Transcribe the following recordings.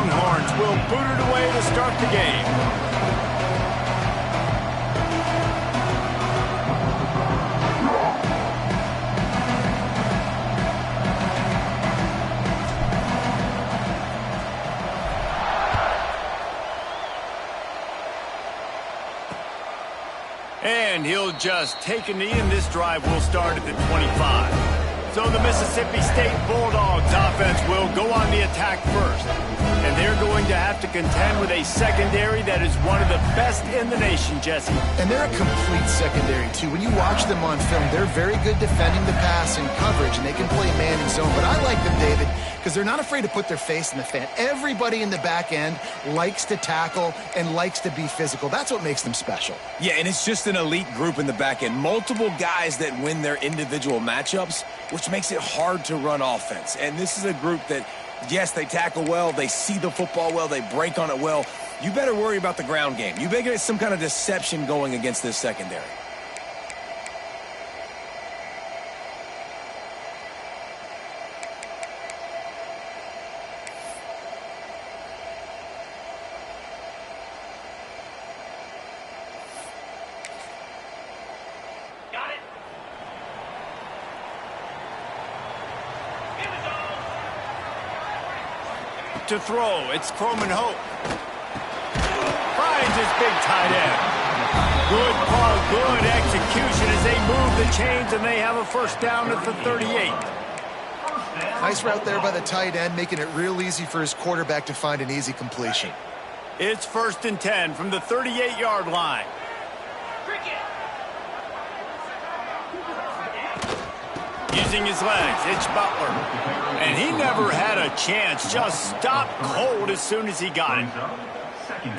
Longhorns will boot it away to start the game. And he'll just take a knee, and this drive will start at the 25. So the Mississippi State Bulldogs offense will go on the attack first. And they're going to have to contend with a secondary that is one of the best in the nation, Jesse. And they're a complete secondary, too. When you watch them on film, they're very good defending the pass and coverage, and they can play man and zone. But I like them, David, because they're not afraid to put their face in the fan. Everybody in the back end likes to tackle and likes to be physical. That's what makes them special. Yeah, and it's just an elite group in the back end. Multiple guys that win their individual matchups, which makes it hard to run offense. And this is a group that, yes, they tackle well, they see the football well, they break on it well. You better worry about the ground game. You better get some kind of deception going against this secondary. To throw, it's Croman Hope. Finds his big tight end. Good call, good execution as they move the chains, and they have a first down at the 38. Nice route there by the tight end, making it real easy for his quarterback to find an easy completion. It's 1st and 10 from the 38-yard line. Using his legs, it's Butler. And he never had a chance, just stopped cold as soon as he got it.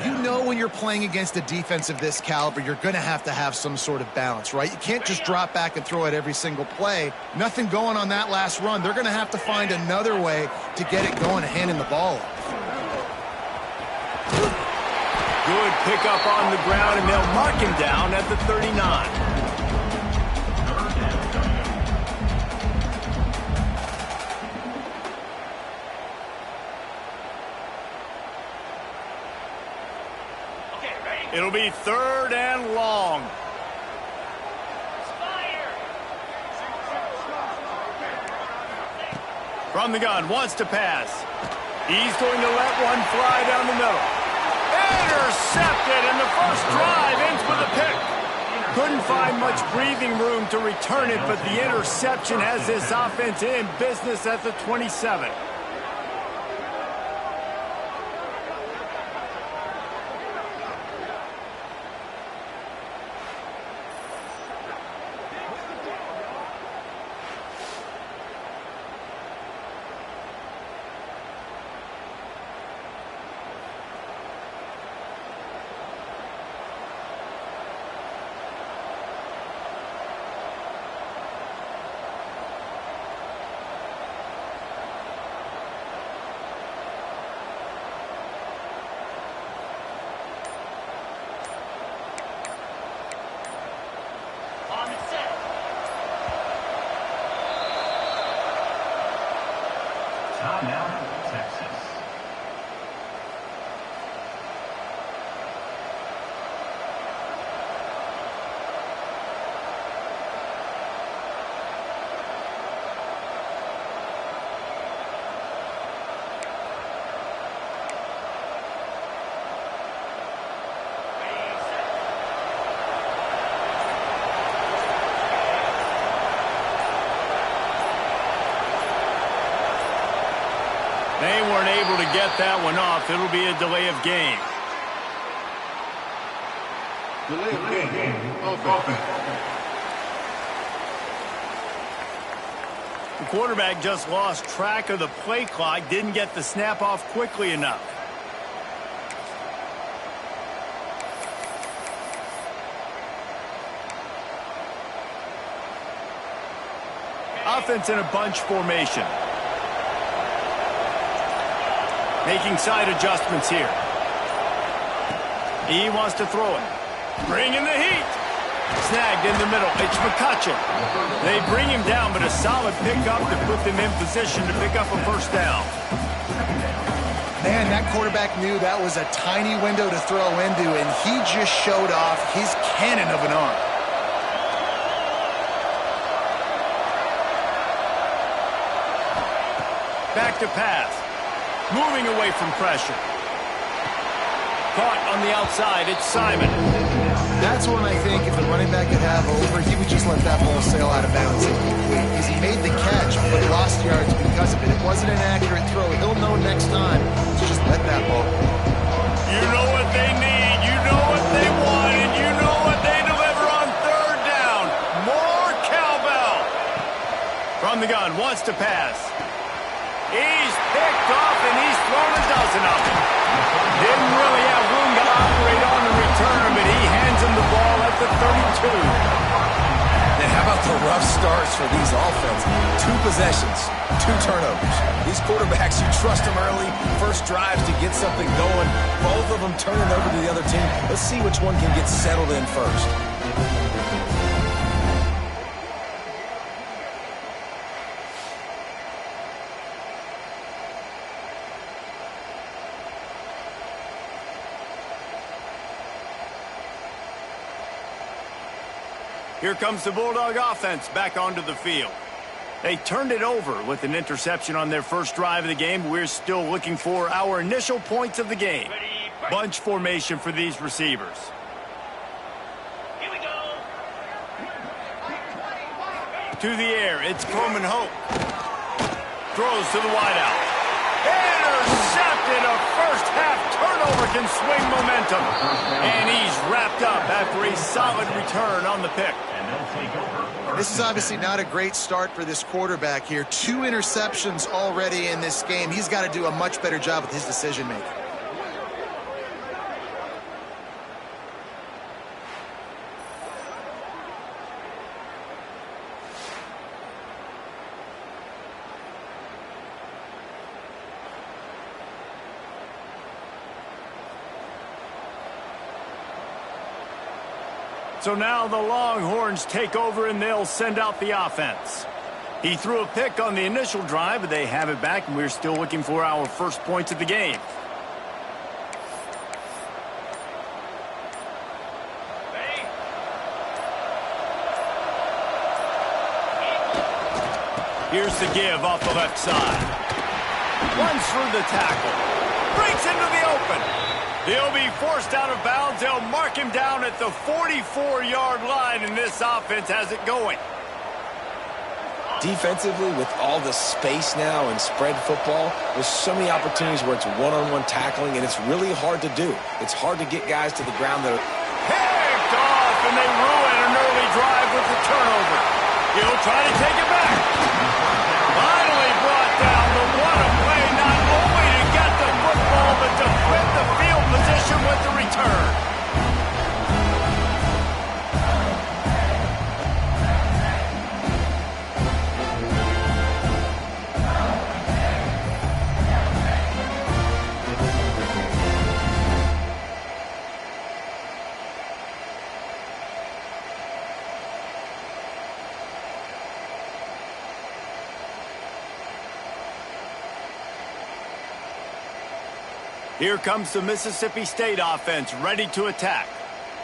You know when you're playing against a defense of this caliber, you're going to have some sort of balance, right? You can't just drop back and throw it every single play. Nothing going on that last run. They're going to have to find another way to get it going and handing the ball off. Good pickup on the ground, and they'll mark him down at the 39. It'll be 3rd and long. From the gun, wants to pass. He's going to let one fly down the middle. Intercepted, and the first drive ends with a pick. Couldn't find much breathing room to return it, but the interception has this offense in business at the 27. They weren't able to get that one off. It'll be a delay of game. Delay of game. Offense. The quarterback just lost track of the play clock, didn't get the snap off quickly enough. Offense in a bunch formation. Making side adjustments here. He wants to throw it. Bringing the heat. Snagged in the middle. It's McCutcheon. They bring him down, but a solid pickup to put them in position to pick up a first down. Man, that quarterback knew that was a tiny window to throw into, and he just showed off his cannon of an arm. Back to pass. Moving away from pressure. Caught on the outside. It's Simon. That's one I think if the running back could have over, he would just let that ball sail out of bounds incomplete. Because he made the catch, but he lost yards because of it. It wasn't an accurate throw. He'll know next time to just let that ball go. You know what they need, you know what they want, and you know what they deliver on third down. More cowbell. From the gun, wants to pass. He's picked off, and he's thrown a dozen of them. Didn't really have room to operate on the return, but he hands him the ball at the 32. And how about the rough starts for these offenses? 2 possessions, 2 turnovers. These quarterbacks, you trust them early, first drives to get something going. Both of them turning over to the other team. Let's see which one can get settled in first. Here comes the Bulldog offense back onto the field. They turned it over with an interception on their first drive of the game. We're still looking for our initial points of the game. Bunch formation for these receivers. Here we go. To the air, it's Coleman Hope. Throws to the wideout. Intercepted. A first-half turnover can swing momentum. And he's wrapped up after a solid return on the pick. This is obviously not a great start for this quarterback here. 2 interceptions already in this game. He's got to do a much better job with his decision-making. So now the Longhorns take over and they'll send out the offense. He threw a pick on the initial drive, but they have it back, and we're still looking for our first points of the game. Here's the give off the left side. Runs through the tackle. Breaks into the open. He'll be forced out of bounds. They'll mark him down at the 44-yard line, and this offense has it going. Defensively, with all the space now and spread football, there's so many opportunities where it's one-on-one tackling, and it's really hard to do. It's hard to get guys to the ground that are... Picked off, and they ruin an early drive with the turnover. He'll try to take it back. Finally brought down, but what a play, not only to get the football, but to flip the field position with the return. Here comes the Mississippi State offense, ready to attack.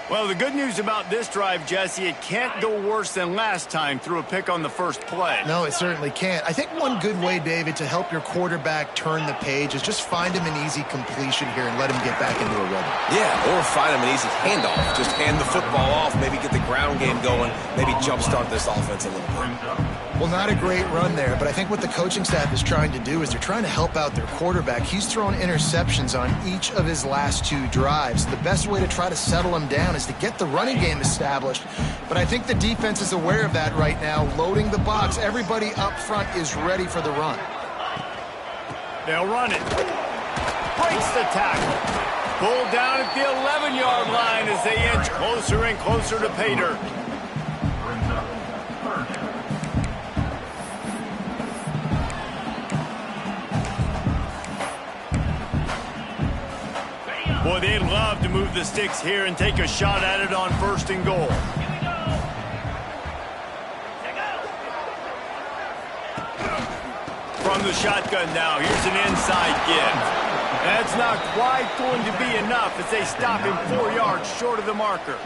Well, the good news about this drive, Jesse, it can't go worse than last time through a pick on the first play. No, it certainly can't. I think one good way, David, to help your quarterback turn the page is just find him an easy completion here and let him get back into a rhythm. Yeah, or find him an easy handoff. Just hand the football off, maybe get the ground game going, maybe jumpstart this offense a little bit. Well, not a great run there, but I think what the coaching staff is trying to do is they're trying to help out their quarterback. He's thrown interceptions on each of his last 2 drives. The best way to try to settle him down is to get the running game established. But I think the defense is aware of that right now, loading the box. Everybody up front is ready for the run. They'll run it. Breaks the tackle. Pulled down at the 11-yard line as they inch closer and closer to pay dirt. Boy, they'd love to move the sticks here and take a shot at it on 1st and goal. From the shotgun now, here's an inside give. That's not quite going to be enough as they stop him 4 yards short of the marker.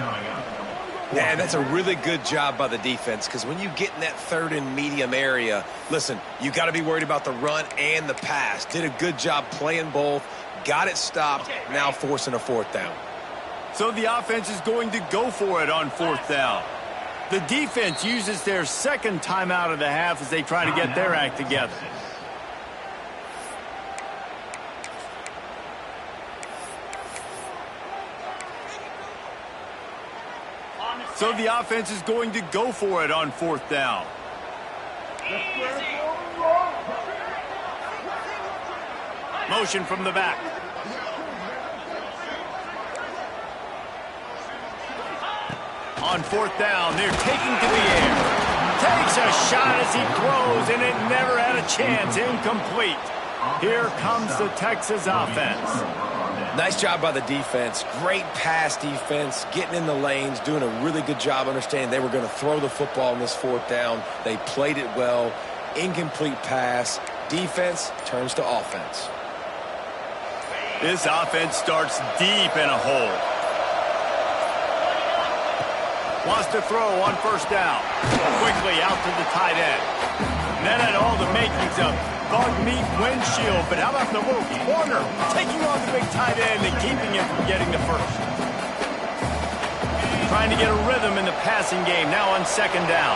Yeah, that's a really good job by the defense, because when you get in that third and medium area, listen, you got to be worried about the run and the pass. Did a good job playing both, got it stopped, now forcing a fourth down. So the offense is going to go for it on fourth down. The defense uses their second timeout of the half as they try to get their act together. So the offense is going to go for it on fourth down. Motion from the back. On fourth down, they're taking to the air. Takes a shot as he throws, and it never had a chance. Incomplete. Here comes the Texas offense. Nice job by the defense. Great pass defense, getting in the lanes, doing a really good job understanding they were going to throw the football on this fourth down. They played it well. Incomplete pass. Defense turns to offense. This offense starts deep in a hole. Wants to throw on first down. Quickly out to the tight end. That had all the makings of bug meat windshield, but how about the little corner taking on the big tight end and keeping him from getting the first? Trying to get a rhythm in the passing game now on second down.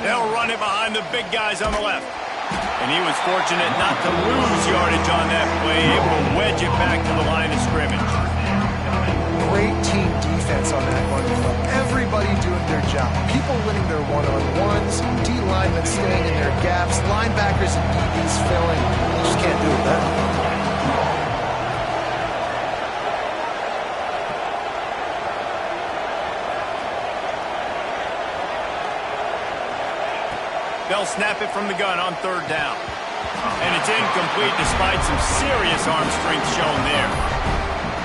They'll run it behind the big guys on the left. And he was fortunate not to lose yardage on that play, able to wedge it back to the line of scrimmage. Great team defense on that one. Everybody doing their job. People winning their one-on-ones, D-linemen staying in their gaps, linebackers and DBs filling. You just can't do it better. They'll snap it from the gun on third down. And it's incomplete despite some serious arm strength shown there.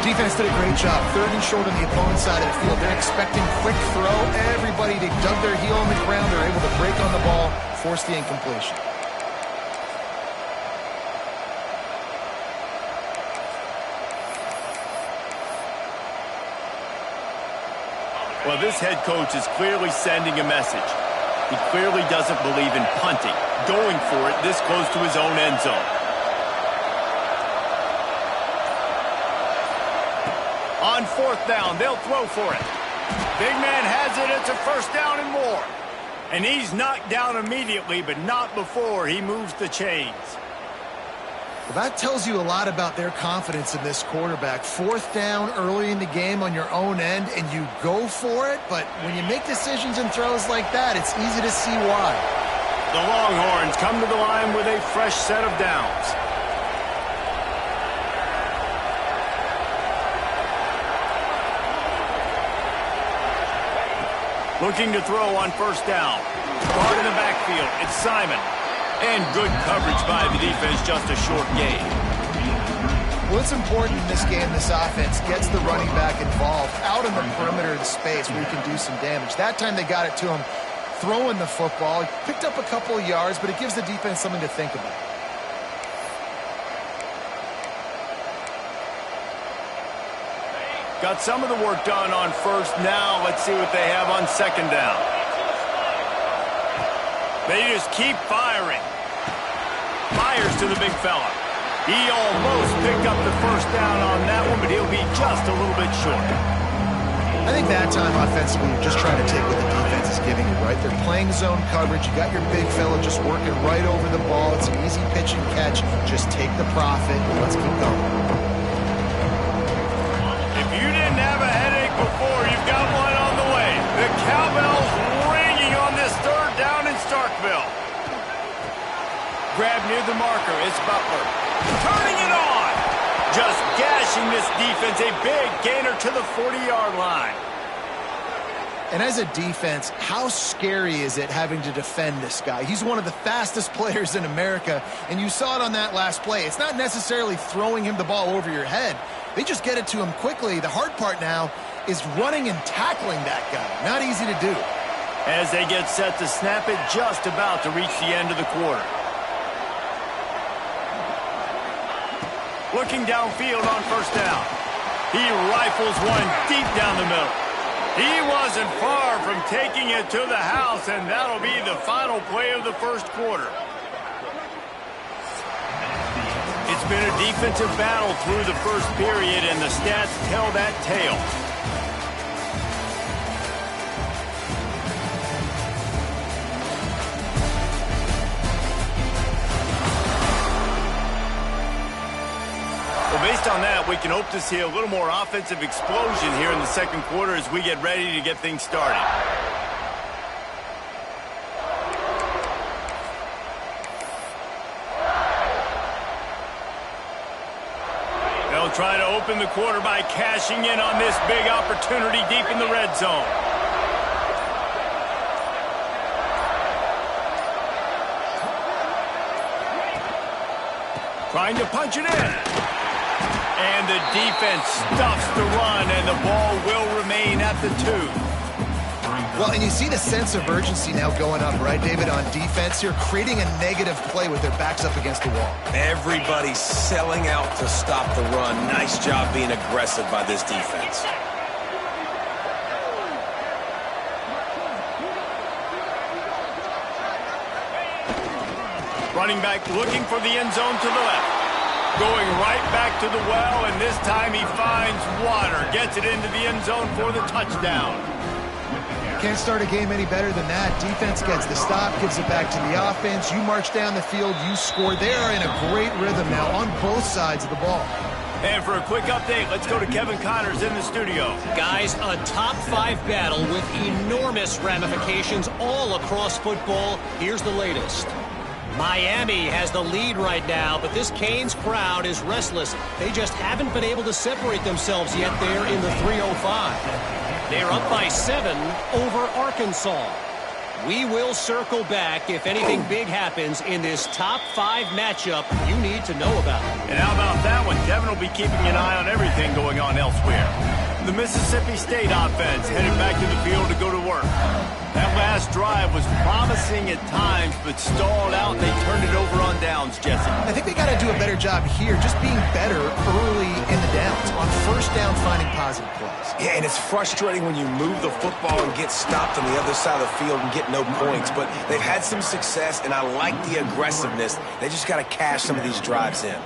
Defense did a great job. Third and short on the opponent's side of the field. They're expecting quick throw. Everybody, they dug their heel on the ground. They're able to break on the ball, force the incompletion. Well, this head coach is clearly sending a message. He clearly doesn't believe in punting, going for it this close to his own end zone. On fourth down, they'll throw for it. Big man has it. It's a first down and more. And he's knocked down immediately, but not before he moves the chains. Well, that tells you a lot about their confidence in this quarterback. Fourth down early in the game on your own end, and you go for it. But when you make decisions and throws like that, it's easy to see why. The Longhorns come to the line with a fresh set of downs. Looking to throw on first down. Guard in the backfield. It's Simon. And good coverage by the defense, just a short gain. Well, it's important in this game, this offense gets the running back involved out in the perimeter of the space where he can do some damage. That time they got it to him throwing the football. He picked up a couple of yards, but it gives the defense something to think about. Got some of the work done on first. Now let's see what they have on second down. They just keep firing. Fires to the big fella. He almost picked up the first down on that one, but he'll be just a little bit short. I think that time offensively, you're just trying to take what the defense is giving you, right? They're playing zone coverage. You got your big fella just working right over the ball. It's an easy pitch and catch. Just take the profit and let's keep going. If you didn't have a headache before, you've got one on the way. The cowbell's ringing on this third down in Starkville. Grab near the marker. It's Butler. Turning it on. Just gashing this defense. A big gainer to the 40-yard line. And as a defense, how scary is it having to defend this guy? He's one of the fastest players in America, and you saw it on that last play. It's not necessarily throwing him the ball over your head. They just get it to him quickly. The hard part now is running and tackling that guy. Not easy to do. As they get set to snap it, just about to reach the end of the quarter. Looking downfield on first down. He rifles one deep down the middle. He wasn't far from taking it to the house, and that'll be the final play of the first quarter. It's been a defensive battle through the first period, and the stats tell that tale. Well, based on that, we can hope to see a little more offensive explosion here in the second quarter as we get ready to get things started. They'll try to open the quarter by cashing in on this big opportunity deep in the red zone. Trying to punch it in. And the defense stuffs the run, and the ball will remain at the 2. Well, and you see the sense of urgency now going up, right, David, on defense here, creating a negative play with their backs up against the wall. Everybody's selling out to stop the run. Nice job being aggressive by this defense. Running back looking for the end zone to the left. Going right back to the well, and this time he finds water. Gets it into the end zone for the touchdown. Can't start a game any better than that. Defense gets the stop, gives it back to the offense. You march down the field, you score. They are in a great rhythm now on both sides of the ball. And for a quick update, let's go to Kevin Connors in the studio. Guys, a top 5 battle with enormous ramifications all across football. Here's the latest. Miami has the lead right now, but this Canes crowd is restless. They just haven't been able to separate themselves yet there in the 305. They're up by 7 over Arkansas. We will circle back if anything big happens in this top 5 matchup you need to know about. And how about that one? Kevin will be keeping an eye on everything going on elsewhere. The Mississippi State offense headed back to the field to go to work. That last drive was promising at times, but stalled out, and they turned it over on downs, Jesse. I think they got to do a better job here, just being better early in the downs, on first down, finding positive plays. Yeah, and it's frustrating when you move the football and get stopped on the other side of the field and get no points, but they've had some success, and I like the aggressiveness. They just got to cash some of these drives in.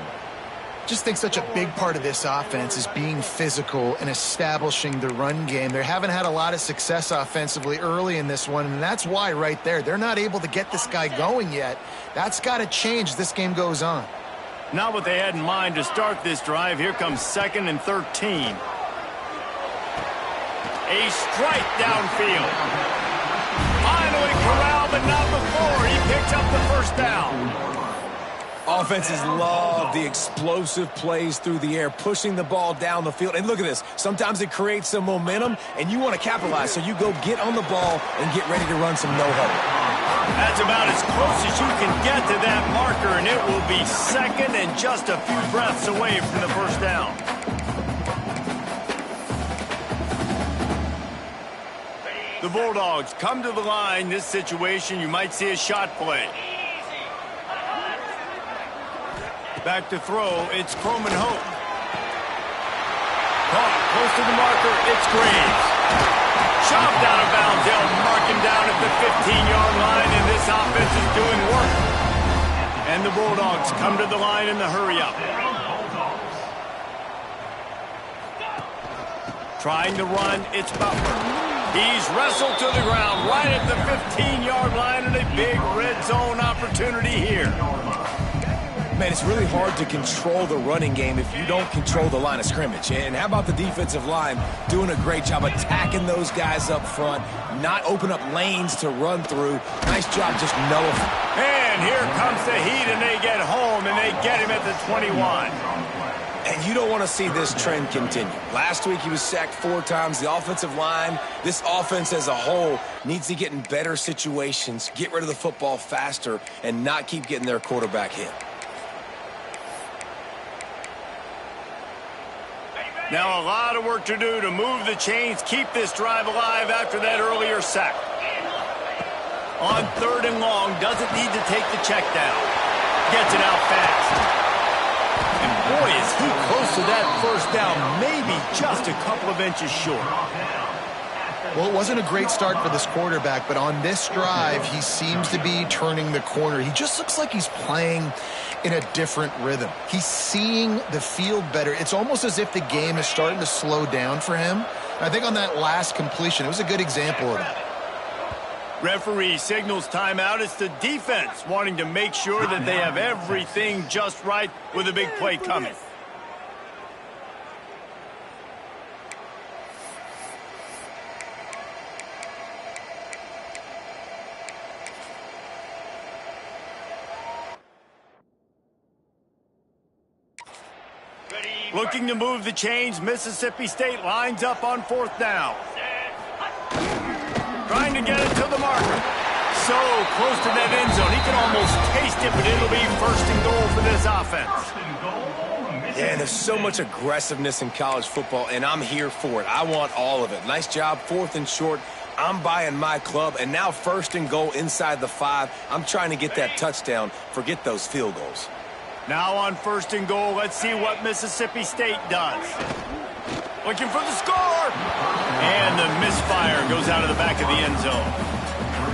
Just think such a big part of this offense is being physical and establishing the run game. They haven't had a lot of success offensively early in this one, and that's why right there. They're not able to get this guy going yet. That's got to change as this game goes on. Not what they had in mind to start this drive. Here comes 2nd and 13. A strike downfield. Finally corralled, but not before. He picks up the first down. Offenses love the explosive plays through the air, pushing the ball down the field. And look at this. Sometimes it creates some momentum, and you want to capitalize. So you go get on the ball and get ready to run some no-huddle. That's about as close as you can get to that marker, and it will be 2nd and just a few breaths away from the first down. The Bulldogs come to the line. This situation, you might see a shot play. Back to throw, it's Croman Hope. Caught close to the marker, it's Graves. Chopped out of bounds, they'll mark him down at the 15-yard line, and this offense is doing work. And the Bulldogs come to the line in the hurry-up. Trying to run, it's Butler. He's wrestled to the ground right at the 15-yard line, and a big red zone opportunity here. Man, it's really hard to control the running game if you don't control the line of scrimmage. And how about the defensive line doing a great job attacking those guys up front, not open up lanes to run through. Nice job just nullifying. And here comes the heat, and they get home, and they get him at the 21. And you don't want to see this trend continue. Last week he was sacked 4 times. The offensive line, this offense as a whole, needs to get in better situations, get rid of the football faster, and not keep getting their quarterback hit. Now a lot of work to do to move the chains, keep this drive alive after that earlier sack. On 3rd and long, doesn't need to take the check down. Gets it out fast. And boy, is he close to that first down, maybe just a couple of inches short. Well, it wasn't a great start for this quarterback, but on this drive, he seems to be turning the corner. He just looks like he's playing in a different rhythm. He's seeing the field better. It's almost as if the game is starting to slow down for him. And I think on that last completion, it was a good example of that. Referee signals timeout. It's the defense wanting to make sure that they have everything just right with a big play coming. Looking to move the chains, Mississippi State lines up on 4th down. Trying to get it to the marker. So close to that end zone. He can almost taste it, but it'll be 1st and goal for this offense. Yeah, there's so much aggressiveness in college football, and I'm here for it. I want all of it. Nice job, 4th and short. I'm buying my club, and now 1st and goal inside the 5. I'm trying to get that touchdown. Forget those field goals. Now on 1st and goal, let's see what Mississippi State does. Looking for the score! And the misfire goes out of the back of the end zone.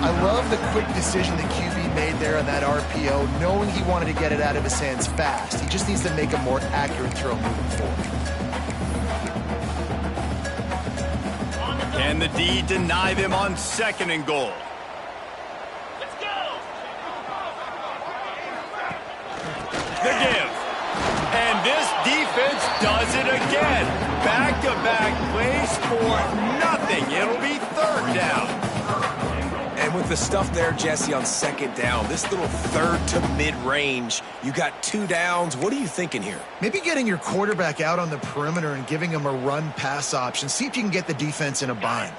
I love the quick decision the QB made there on that RPO, knowing he wanted to get it out of his hands fast. He just needs to make a more accurate throw moving forward. Can the D deny them on 2nd and goal? Let's go! The give. And this defense does it again. Back-to-back plays for nothing. It'll be 3rd down. And with the stuff there, Jesse, on 2nd down, this little 3rd to mid-range, you got 2 downs. What are you thinking here? Maybe getting your quarterback out on the perimeter and giving him a run-pass option. See if you can get the defense in a bind.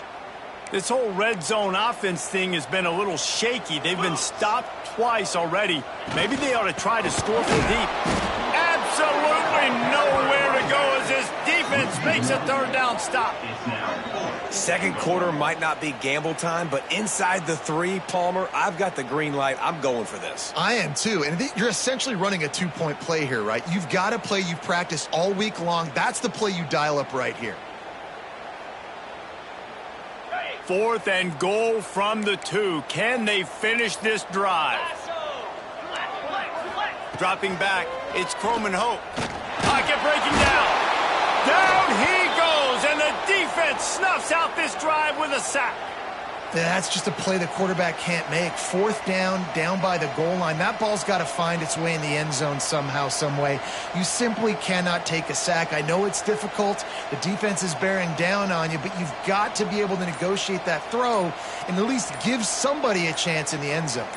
This whole red zone offense thing has been a little shaky. They've been stopped twice already. Maybe they ought to try to score from deep. Absolutely nowhere to go as this defense makes a 3rd down stop. 2nd quarter might not be gamble time, but inside the 3, Palmer, I've got the green light. I'm going for this. I am too, and you're essentially running a 2-point play here, right? You've got a play you've practiced all week long. That's the play you dial up right here. 4th and goal from the 2. Can they finish this drive? Dropping back, it's Croman Hope. Pocket breaking down. Down he goes, and the defense snuffs out this drive with a sack. That's just a play the quarterback can't make. 4th down, down by the goal line. That ball's got to find its way in the end zone somehow, some way. You simply cannot take a sack. I know it's difficult. The defense is bearing down on you, but you've got to be able to negotiate that throw and at least give somebody a chance in the end zone.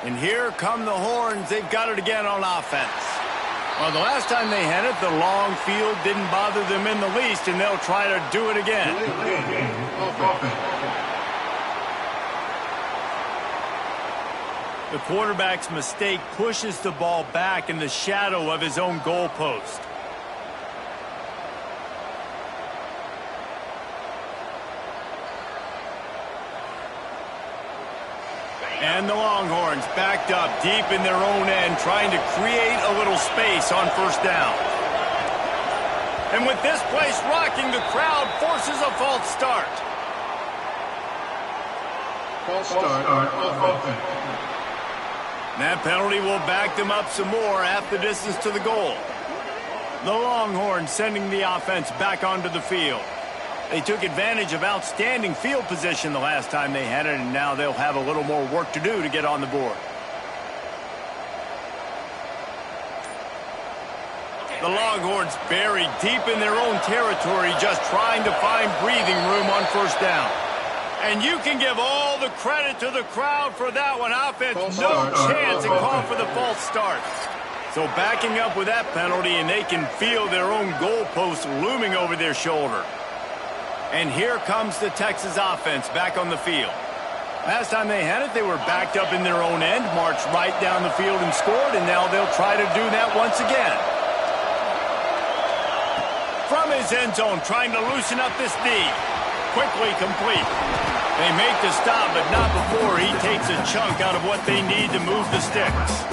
And here come the horns. They've got it again on offense. Well, the last time they had it, the long field didn't bother them in the least, and they'll try to do it again. The quarterback's mistake pushes the ball back in the shadow of his own goalpost. And the Longhorns backed up deep in their own end, trying to create a little space on 1st down. And with this place rocking, the crowd forces a false start. False start on offense. That penalty will back them up some more, half the distance to the goal. The Longhorns sending the offense back onto the field. They took advantage of outstanding field position the last time they had it, and now they'll have a little more work to do to get on the board. The Longhorns buried deep in their own territory, just trying to find breathing room on 1st down. And you can give all the credit to the crowd for that one. Offense, no chance, and call for the false start. So backing up with that penalty, and they can feel their own goalpost looming over their shoulder. And here comes the Texas offense back on the field. Last time they had it, they were backed up in their own end, marched right down the field and scored, and now they'll try to do that once again. From his end zone, trying to loosen up this D. Quickly complete. They make the stop, but not before he takes a chunk out of what they need to move the sticks.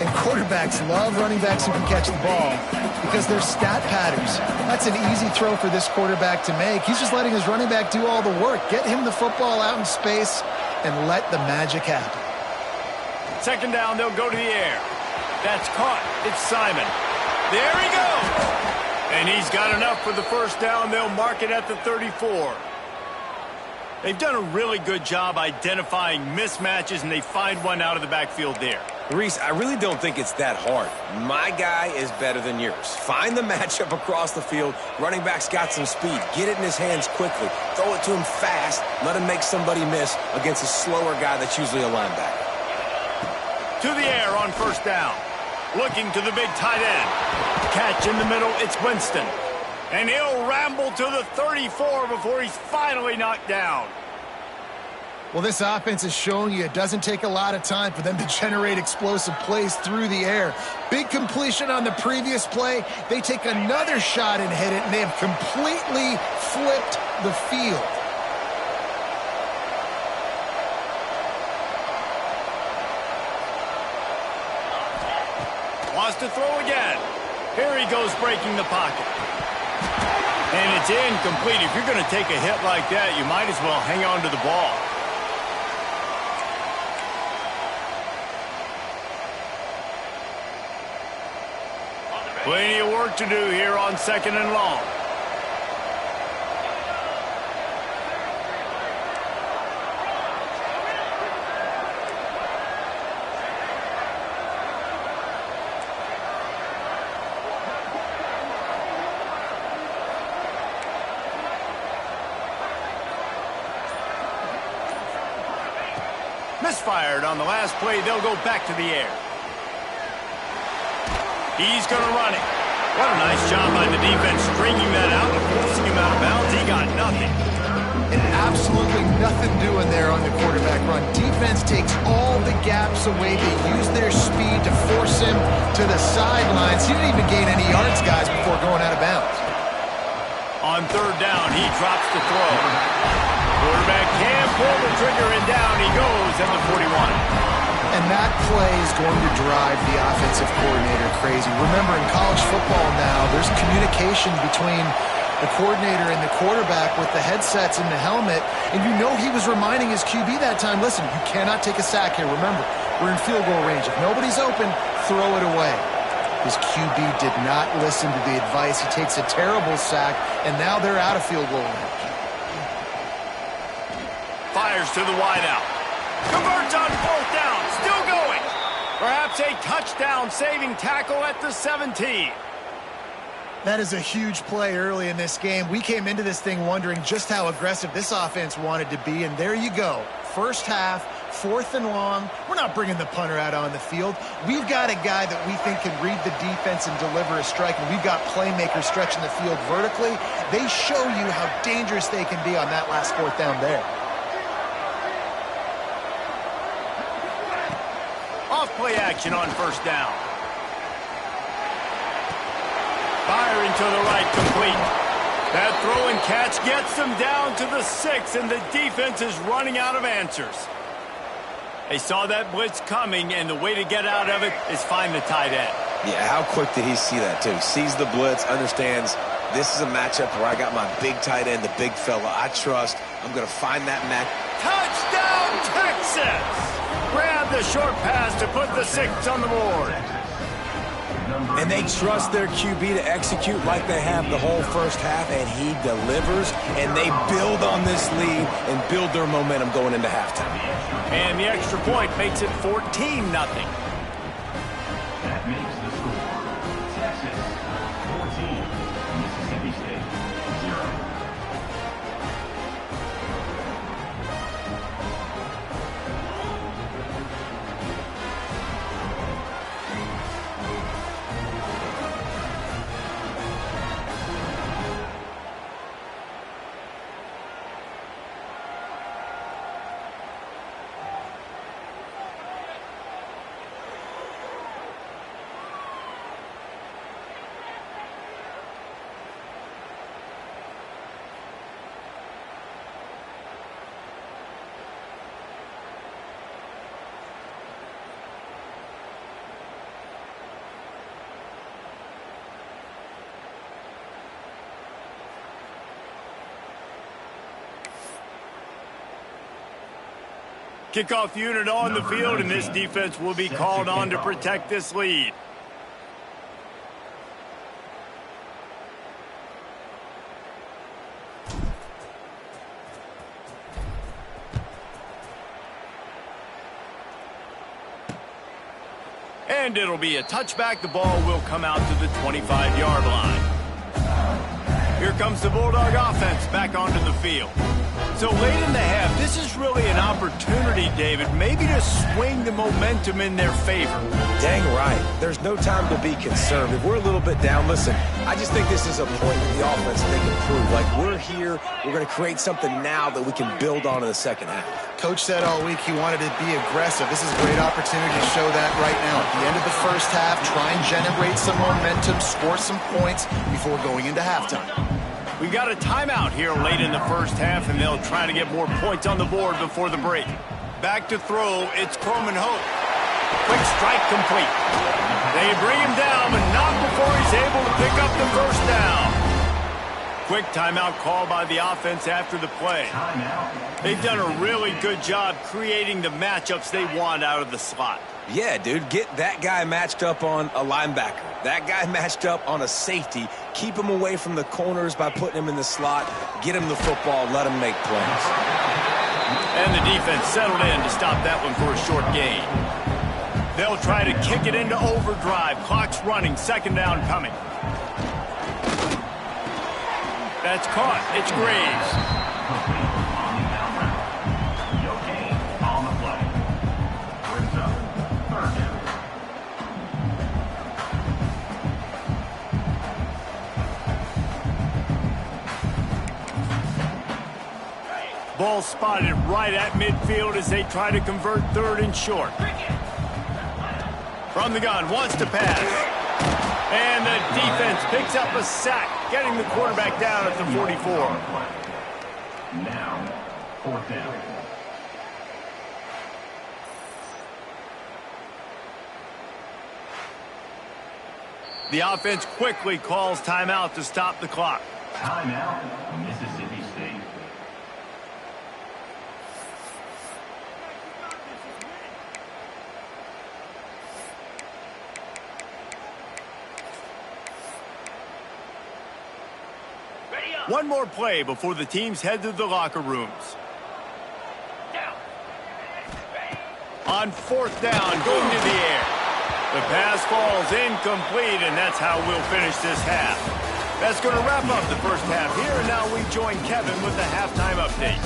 And quarterbacks love running backs who can catch the ball because they're stat patterns. That's an easy throw for this quarterback to make. He's just letting his running back do all the work. Get him the football out in space and let the magic happen. Second down, they'll go to the air. That's caught. It's Simon. There he goes. And he's got enough for the first down. They'll mark it at the 34. They've done a really good job identifying mismatches, and they find one out of the backfield there. Reese, I really don't think it's that hard. My guy is better than yours. Find the matchup across the field. Running back's got some speed. Get it in his hands quickly. Throw it to him fast. Let him make somebody miss against a slower guy that's usually a linebacker. To the air on first down. Looking to the big tight end. Catch in the middle, it's Winston. And he'll ramble to the 34 before he's finally knocked down. Well, this offense is showing you it doesn't take a lot of time for them to generate explosive plays through the air. Big completion on the previous play. They take another shot and hit it, and they have completely flipped the field. Wants to throw again. Here he goes breaking the pocket. And it's incomplete. If you're going to take a hit like that, you might as well hang on to the ball. Plenty of work to do here on second and long. Misfired on the last play. They'll go back to the air. He's going to run it. What a nice job by the defense stringing that out and forcing him out of bounds. He got nothing. And absolutely nothing doing there on the quarterback run. Defense takes all the gaps away. They use their speed to force him to the sidelines. He didn't even gain any yards, guys, before going out of bounds. On third down, he drops the throw. Quarterback can pull the trigger, and down he goes at the 41. And that play is going to drive the offensive coordinator crazy. Remember, in college football now, there's communication between the coordinator and the quarterback with the headsets and the helmet. And you know he was reminding his QB that time, listen, you cannot take a sack here. Remember, we're in field goal range. If nobody's open, throw it away. His QB did not listen to the advice. He takes a terrible sack, and now they're out of field goal range. Fires to the wideout. Converts on fourth down. Still going. Perhaps a touchdown-saving tackle at the 17. That is a huge play early in this game. We came into this thing wondering just how aggressive this offense wanted to be, and there you go. First half, fourth and long. We're not bringing the punter out on the field. We've got a guy that we think can read the defense and deliver a strike, and we've got playmakers stretching the field vertically. They show you how dangerous they can be on that last fourth down there. Off-play action on first down. Firing to the right, complete. That throw and catch gets them down to the 6, and the defense is running out of answers. They saw that blitz coming, and the way to get out of it is find the tight end. Yeah, how quick did he see that, too? Sees the blitz, understands this is a matchup where I got my big tight end, the big fella I trust. I'm going to find that match. Touchdown, Texas! Grab the short pass to put the 6 on the board. And they trust their QB to execute like they have the whole first half, and he delivers, and they build on this lead and build their momentum going into halftime. And the extra point makes it 14-0. That makes the score Texas 14, Mississippi State 0. Kickoff unit on the field, and this defense will be called on to protect this lead. And it'll be a touchback. The ball will come out to the 25-yard line. Here comes the Bulldog offense back onto the field. So late in the half, this is really an opportunity, David, maybe to swing the momentum in their favor. Dang right. There's no time to be concerned. If we're a little bit down, listen, I just think this is a point in the offense they can prove. Like, we're here, we're going to create something now that we can build on in the second half. Coach said all week he wanted to be aggressive. This is a great opportunity to show that right now. At the end of the first half, try and generate some momentum, score some points before going into halftime. We got a timeout here late in the first half, and they'll try to get more points on the board before the break. Back to throw, it's Coleman Hope. Quick strike complete. They bring him down, but not before he's able to pick up the first down. Quick timeout call by the offense after the play. They've done a really good job creating the matchups they want out of the slot. Yeah, dude, get that guy matched up on a linebacker. That guy matched up on a safety. Keep him away from the corners by putting him in the slot. Get him the football. Let him make plays. And the defense settled in to stop that one for a short gain. They'll try to kick it into overdrive. Clock's running. Second down coming. That's caught. It's Graves. Ball spotted right at midfield as they try to convert third and short. From the gun, wants to pass. And the defense picks up a sack, getting the quarterback down at the 44. Now, fourth down. The offense quickly calls timeout to stop the clock. Timeout, Mississippi State. One more play before the teams head to the locker rooms. On fourth down, going to the air. The pass falls incomplete, and that's how we'll finish this half. That's going to wrap up the first half here, and now we join Kevin with the halftime update.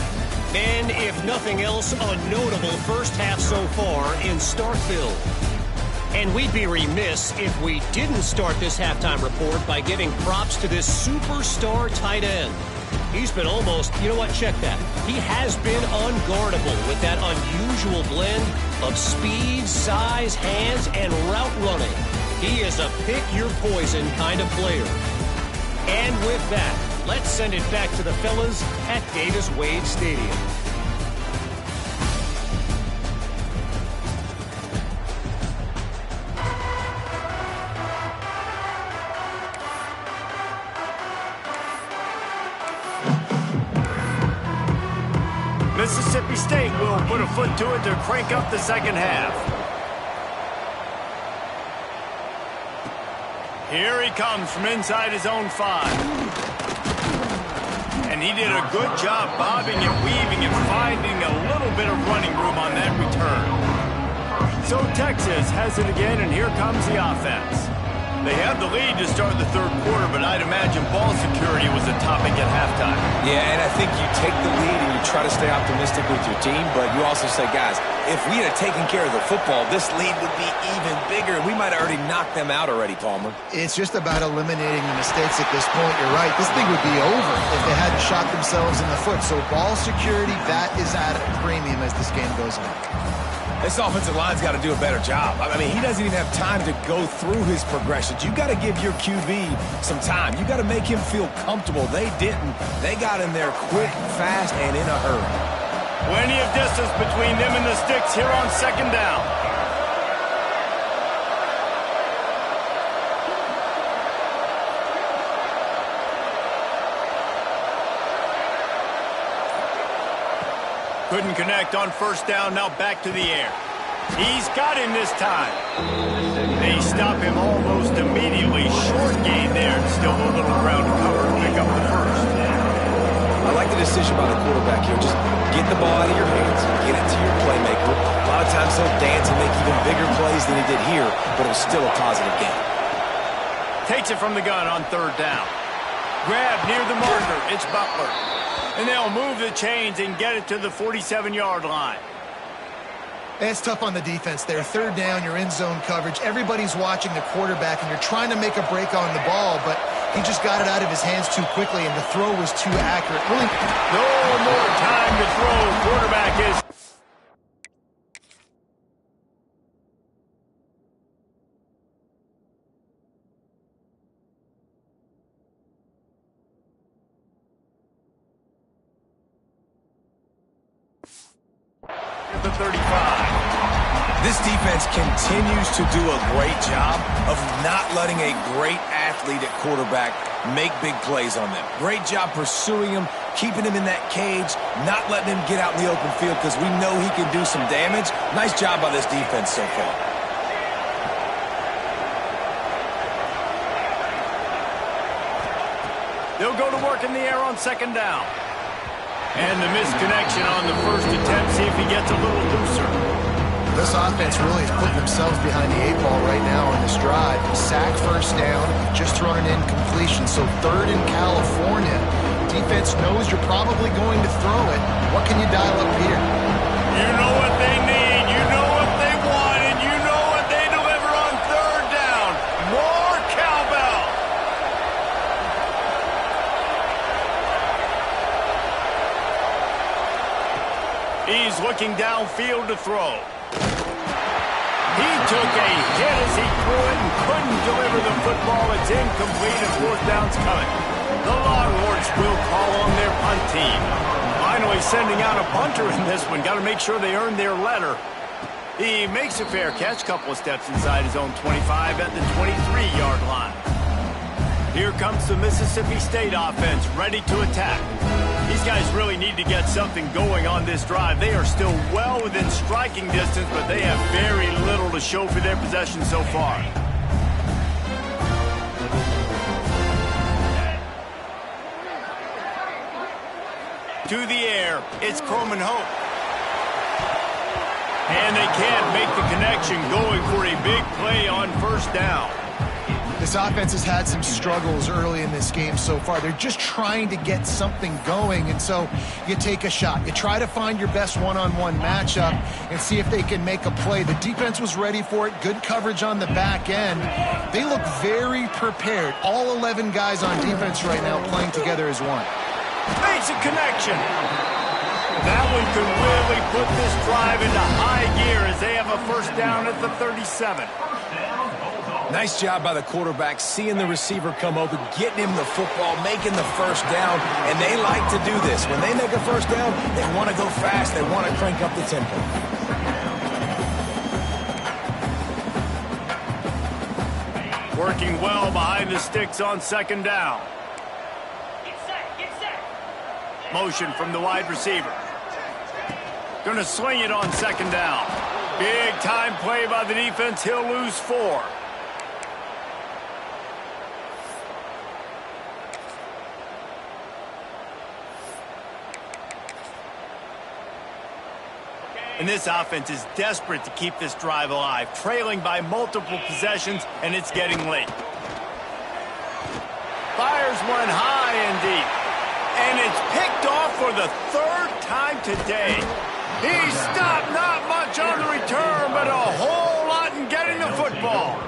And if nothing else, a notable first half so far in Starkville. And we'd be remiss if we didn't start this halftime report by giving props to this superstar tight end. He's been almost, you know what, check that. He has been unguardable with that unusual blend of speed, size, hands, and route running. He is a pick-your-poison kind of player. And with that, let's send it back to the fellas at Davis-Wade Stadium. Mississippi State will put a foot to it to crank up the second half. Here he comes from inside his own 5. And he did a good job bobbing and weaving and finding a little bit of running room on that return. So Texas has it again, and here comes the offense. They have the lead to start the third quarter, but I'd imagine ball security was a topic at halftime. Yeah, and I think you take the lead and you try to stay optimistic with your team, but you also say, guys, if we had taken care of the football, this lead would be even bigger. We might have already knocked them out already, Palmer. It's just about eliminating the mistakes at this point. You're right. This thing would be over if they hadn't shot themselves in the foot. So ball security, that is at a premium as this game goes on. This offensive line's got to do a better job. I mean, he doesn't even have time to go through his progressions. You got to give your QB some time. You got to make him feel comfortable. They didn't. They got in there quick, fast, and in a hurry. Plenty of distance between them and the sticks here on second down. Couldn't connect on first down. Now back to the air. He's got him this time. They stop him almost immediately. Short gain there. Still a little ground to cover to pick up the first. I like the decision by the quarterback here. Just get the ball out of your hands. Get it to your playmaker. A lot of times he'll dance and make even bigger plays than he did here, but it was still a positive game. Takes it from the gun on third down. Grab near the marker. It's Butler. And they'll move the chains and get it to the 47-yard line. It's tough on the defense there. Third down, you're in zone coverage. Everybody's watching the quarterback, and you're trying to make a break on the ball, but he just got it out of his hands too quickly, and the throw was too accurate. Really, no more time to throw. Quarterback is... the 35. This defense continues to do a great job of not letting a great athlete at quarterback make big plays on them. Great job pursuing him, keeping him in that cage, not letting him get out in the open field because we know he can do some damage. Nice job by this defense so far. They'll go to work in the air on second down. And the misconnection on the first attempt. See if he gets a little looser. this offense really is putting themselves behind the 8 ball right now on this drive. Sack first down, just thrown an incompletion. So third in California. Defense knows you're probably going to throw it. What can you dial up here? You know what they need. You know what they want. And you know what they deliver on third down. More cowbell. He's looking downfield to throw. He took a hit as he threw it and couldn't deliver the football. It's incomplete and fourth down's coming. The Longhorns will call on their punt team. Finally sending out a punter in this one. Got to make sure they earn their letter. He makes a fair catch, couple of steps inside his own 25 at the 23-yard line. Here comes the Mississippi State offense, ready to attack. These guys really need to get something going on this drive. They are still well within striking distance, but they have very little to show for their possession so far. To the air, it's Coleman Hope. And they can't make the connection, going for a big play on first down. This offense has had some struggles early in this game so far. They're just trying to get something going, and so you take a shot. You try to find your best one-on-one matchup and see if they can make a play. The defense was ready for it. Good coverage on the back end. They look very prepared. All 11 guys on defense right now playing together as one. Makes a connection. That one could really put this drive into high gear as they have a first down at the 37. Nice job by the quarterback, seeing the receiver come open, getting him the football, making the first down, and they like to do this. When they make a first down, they want to go fast. They want to crank up the tempo. Working well behind the sticks on second down. Get set, get set. Motion from the wide receiver. Going to swing it on second down. Big time play by the defense. He'll lose 4. And this offense is desperate to keep this drive alive, trailing by multiple possessions, and it's getting late. Fires one high and deep. And it's picked off for the 3rd time today. He stopped, not much on the return, but a whole lot in getting the football.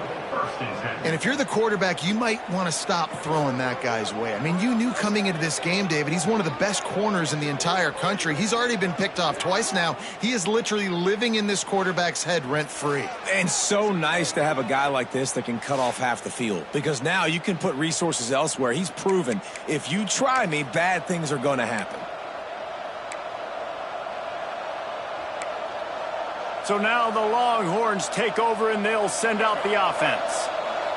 And if you're the quarterback, you might want to stop throwing that guy's way. I mean, you knew coming into this game, David, he's one of the best corners in the entire country. He's already been picked off twice now. He is literally living in this quarterback's head rent-free. And so nice to have a guy like this that can cut off half the field, because now you can put resources elsewhere. He's proven if you try me, bad things are going to happen. So now the Longhorns take over and they'll send out the offense.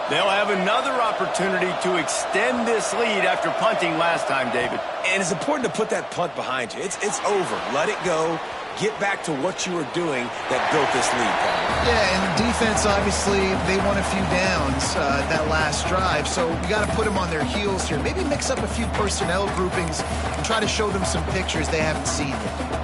They'll have another opportunity to extend this lead after punting last time, David. And it's important to put that punt behind you. It's over. Let it go. get back to what you were doing that built this lead, Paul. Yeah, and the defense, obviously, they won a few downs that last drive, so we got to put them on their heels here. Maybe mix up a few personnel groupings and try to show them some pictures they haven't seen yet.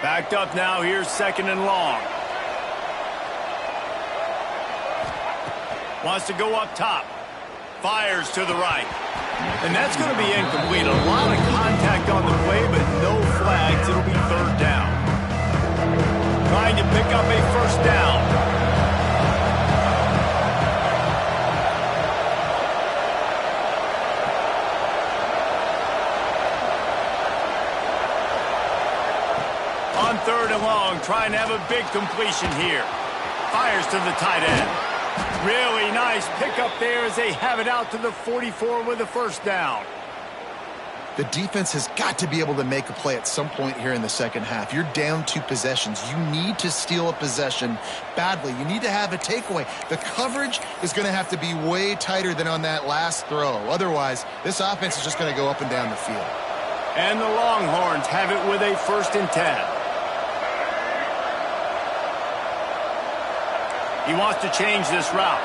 Backed up now, here's 2nd and long. Wants to go up top. Fires to the right. And that's going to be incomplete. A lot of contact on the play, but no flags. It'll be 3rd down. Trying to pick up a 1st down. On 3rd and long, trying to have a big completion here. Fires to the tight end. Really nice pickup there as they have it out to the 44 with a 1st down. The defense has got to be able to make a play at some point here in the second half. You're down 2 possessions. You need to steal a possession badly. You need to have a takeaway. The coverage is going to have to be way tighter than on that last throw. Otherwise, this offense is just going to go up and down the field. And the Longhorns have it with a 1st and 10. He wants to change this route.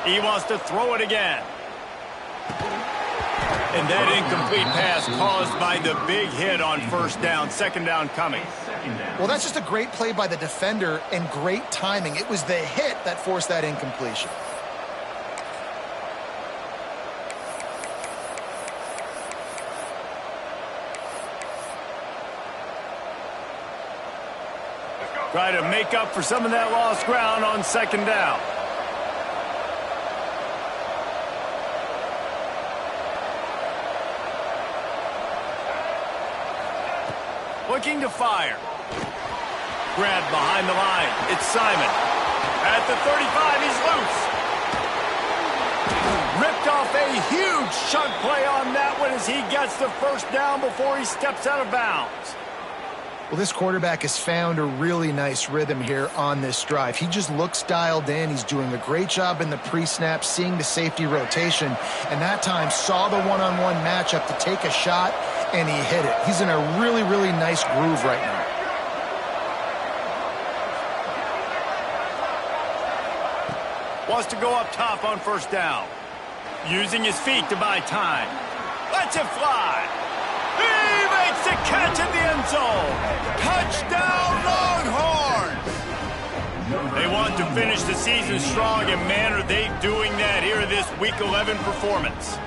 He wants to throw it again. And that incomplete pass caused by the big hit on 1st down. 2nd down coming. Well, that's just a great play by the defender and great timing. It was the hit that forced that incompletion. Try to make up for some of that lost ground on 2nd down. Looking to fire. Grabbed behind the line. It's Simon. At the 35, he's loose. Ripped off a huge chunk play on that one as he gets the 1st down before he steps out of bounds. Well, this quarterback has found a really nice rhythm here on this drive. He just looks dialed in. He's doing a great job in the pre-snap, seeing the safety rotation, and that time saw the one-on-one matchup to take a shot, and he hit it. He's in a really, really nice groove right now. Wants to go up top on 1st down. Using his feet to buy time. Lets it fly. He makes the catch in the end zone. Touchdown, Longhorns! They want to finish the season strong, and man, are they doing that here in this Week 11 performance.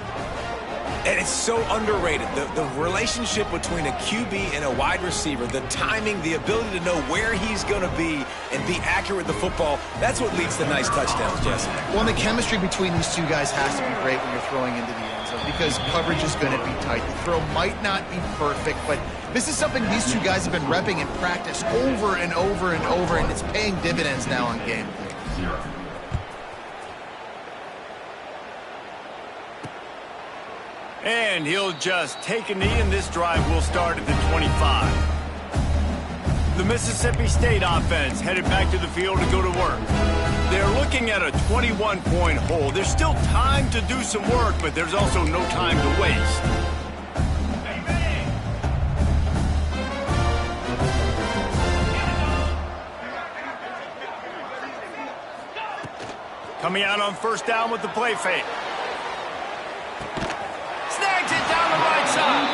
And it's so underrated. The relationship between a QB and a wide receiver, the timing, the ability to know where he's going to be and be accurate with the football, that's what leads to nice touchdowns, Jesse. Well, and the chemistry between these two guys has to be great when you're throwing into the end zone because coverage is going to be tight. The throw might not be perfect, but this is something these two guys have been repping in practice over and over and over, and it's paying dividends now on game day. And he'll just take a knee, and this drive will start at the 25. The Mississippi State offense headed back to the field to go to work. They're looking at a 21-point hole. There's still time to do some work, but there's also no time to waste. Coming out on 1st down with the play fake. Snags it down the right side.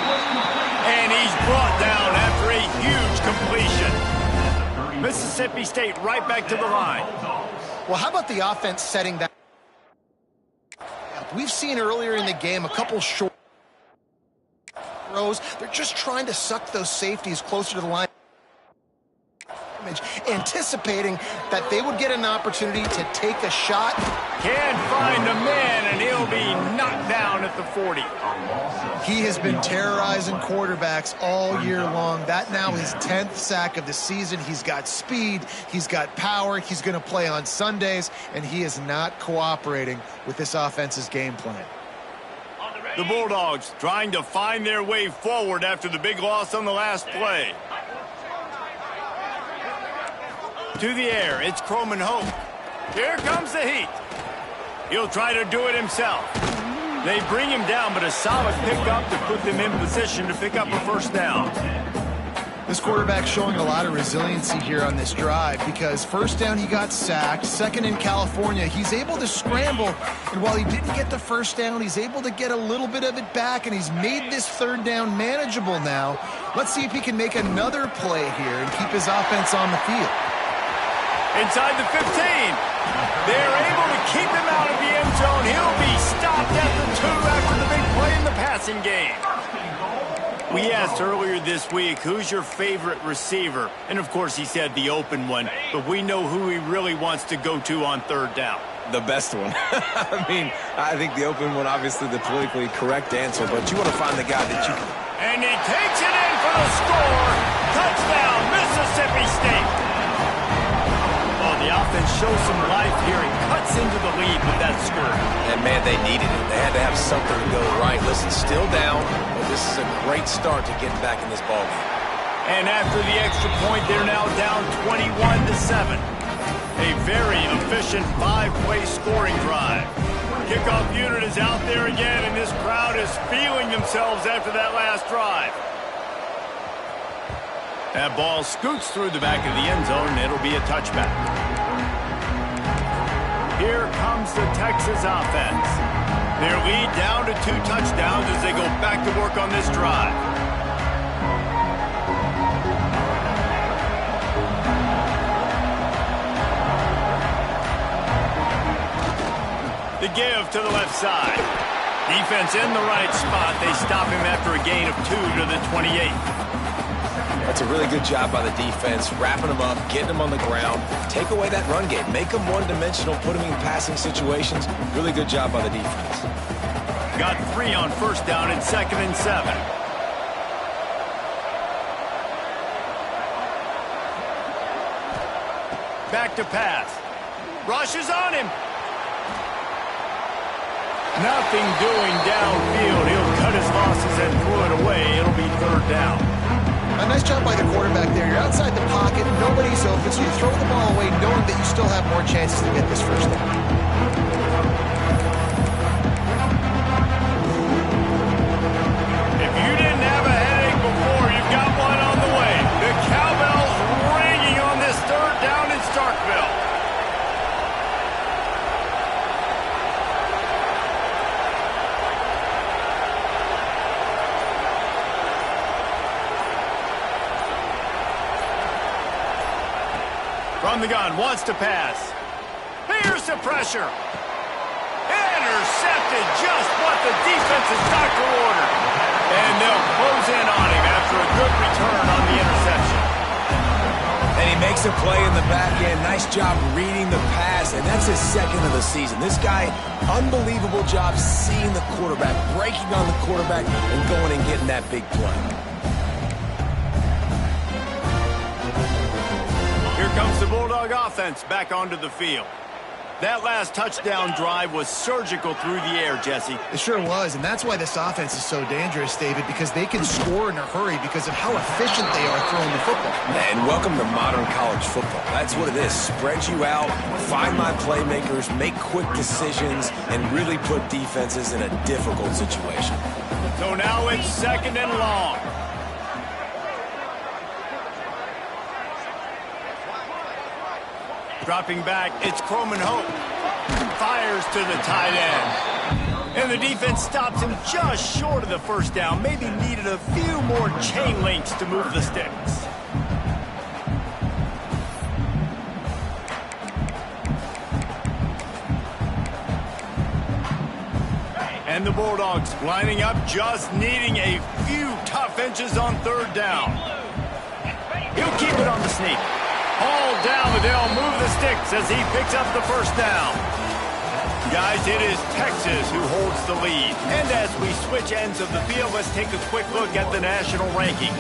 And he's brought down after a huge completion. Mississippi State right back to the line. Well, how about the offense setting that up? We've seen earlier in the game a couple short throws. They're just trying to suck those safeties closer to the line, anticipating that they would get an opportunity to take a shot. Can't find a man, and he'll be knocked down at the 40. He has been terrorizing quarterbacks all year long. That now his 10th sack of the season. He's got speed, he's got power, he's going to play on Sundays, and he is not cooperating with this offense's game plan. The Bulldogs trying to find their way forward after the big loss on the last play. To the air, it's Croman Hope. Here comes the heat. He'll try to do it himself. They bring him down, but a solid pickup to put them in position to pick up a first down. This quarterback showing a lot of resiliency here on this drive because first down he got sacked, second in California, he's able to scramble, and while he didn't get the first down, he's able to get a little bit of it back, and he's made this third down manageable now. Let's see if he can make another play here and keep his offense on the field. Inside the 15. They're able to keep him out of the end zone. He'll be stopped at the 2 after the big play in the passing game. We asked earlier this week, who's your favorite receiver? And, of course, he said the open one. But we know who he really wants to go to on third down. The best one. I mean, I think the open one, obviously the politically correct answer, but you want to find the guy that you... And he takes it in for the score. Touchdown, Mississippi State. Oh, the offense shows some life here and cuts into the lead with that score. And, man, they needed it. They had to have something to go right. Listen, still down. This is a great start to getting back in this ballgame. And after the extra point, they're now down 21-7. A very efficient 5-play scoring drive. Kickoff unit is out there again, and this crowd is feeling themselves after that last drive. That ball scoots through the back of the end zone, and it'll be a touchback. Here comes the Texas offense. Their lead down to 2 touchdowns as they go back to work on this drive. The give to the left side. Defense in the right spot. They stop him after a gain of 2 to the 28. That's a really good job by the defense, wrapping them up, getting them on the ground. Take away that run game. Make them one-dimensional, put them in passing situations. Really good job by the defense. Got 3 on first down and 2nd and 7. Back to pass. Rush is on him. Nothing doing downfield. He'll cut his losses and throw it away. It'll be 3rd down. A nice job by the quarterback there. You're outside the pocket, nobody's open, so you throw the ball away knowing that you still have more chances to get this first down. If you didn't have a headache before, you've got one on the way. The cowbell's ringing on this 3rd down in Starkville. From the gun, wants to pass. Here's the pressure. Intercepted, just what the defensive doctor ordered. And they'll close in on him after a good return on the interception. And he makes a play in the back end. Nice job reading the pass, and that's his 2nd of the season. This guy, unbelievable job seeing the quarterback, breaking on the quarterback, and going and getting that big play. Here comes the Bulldog offense back onto the field. That last touchdown drive was surgical through the air, Jesse. It sure was, and that's why this offense is so dangerous, David, because they can score in a hurry because of how efficient they are throwing the football. And welcome to modern college football. That's what it is. Spread you out, find my playmakers, make quick decisions, and really put defenses in a difficult situation. So now it's 2nd and long. Dropping back, it's Croman Hope. Fires to the tight end. And the defense stops him just short of the first down. Maybe needed a few more chain links to move the sticks. And the Bulldogs lining up, just needing a few tough inches on 3rd down. He'll keep it on the sneak. Hauled down, but they'll move the sticks as he picks up the first down. Guys, it is Texas who holds the lead. And as we switch ends of the field, let's take a quick look at the national rankings.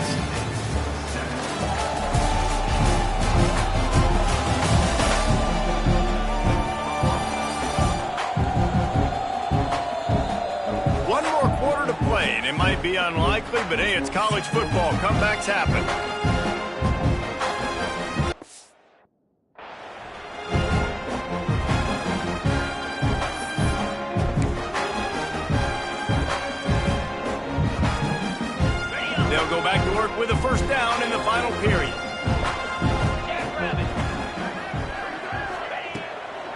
One more quarter to play, and it might be unlikely, but hey, it's college football. Comebacks happen. They'll go back to work with a first down in the final period.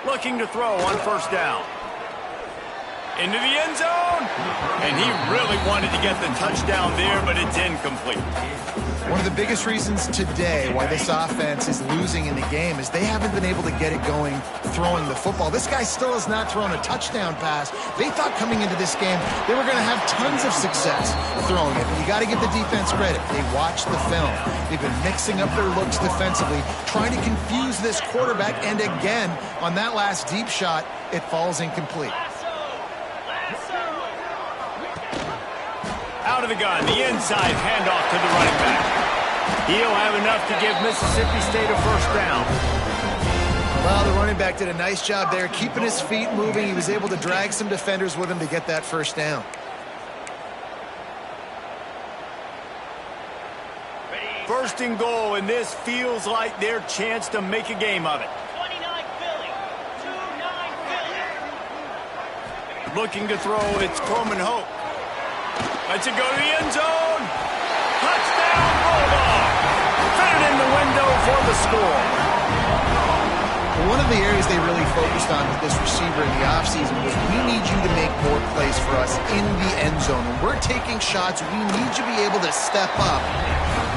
Looking to throw on first down. Into the end zone. And he really wanted to get the touchdown there, but it's incomplete. One of the biggest reasons today why this offense is losing in the game is they haven't been able to get it going throwing the football. This guy still has not thrown a touchdown pass. They thought coming into this game they were going to have tons of success throwing it. But you got to give the defense credit. They watched the film. They've been mixing up their looks defensively, trying to confuse this quarterback. And again, on that last deep shot, it falls incomplete. Out of the gun, the inside handoff to the running back. He'll have enough to give Mississippi State a first down. Well, the running back did a nice job there, keeping his feet moving. He was able to drag some defenders with him to get that first down. First and goal, and this feels like their chance to make a game of it. 29 Philly. 2-9 Philly. Looking to throw, it's Coleman Hope. Lets it go to the end zone. Touchdown, Bulldog. Fit it in the window for the score. One of the areas they really focused on with this receiver in the offseason was we need you to make more plays for us in the end zone. When we're taking shots, we need you to be able to step up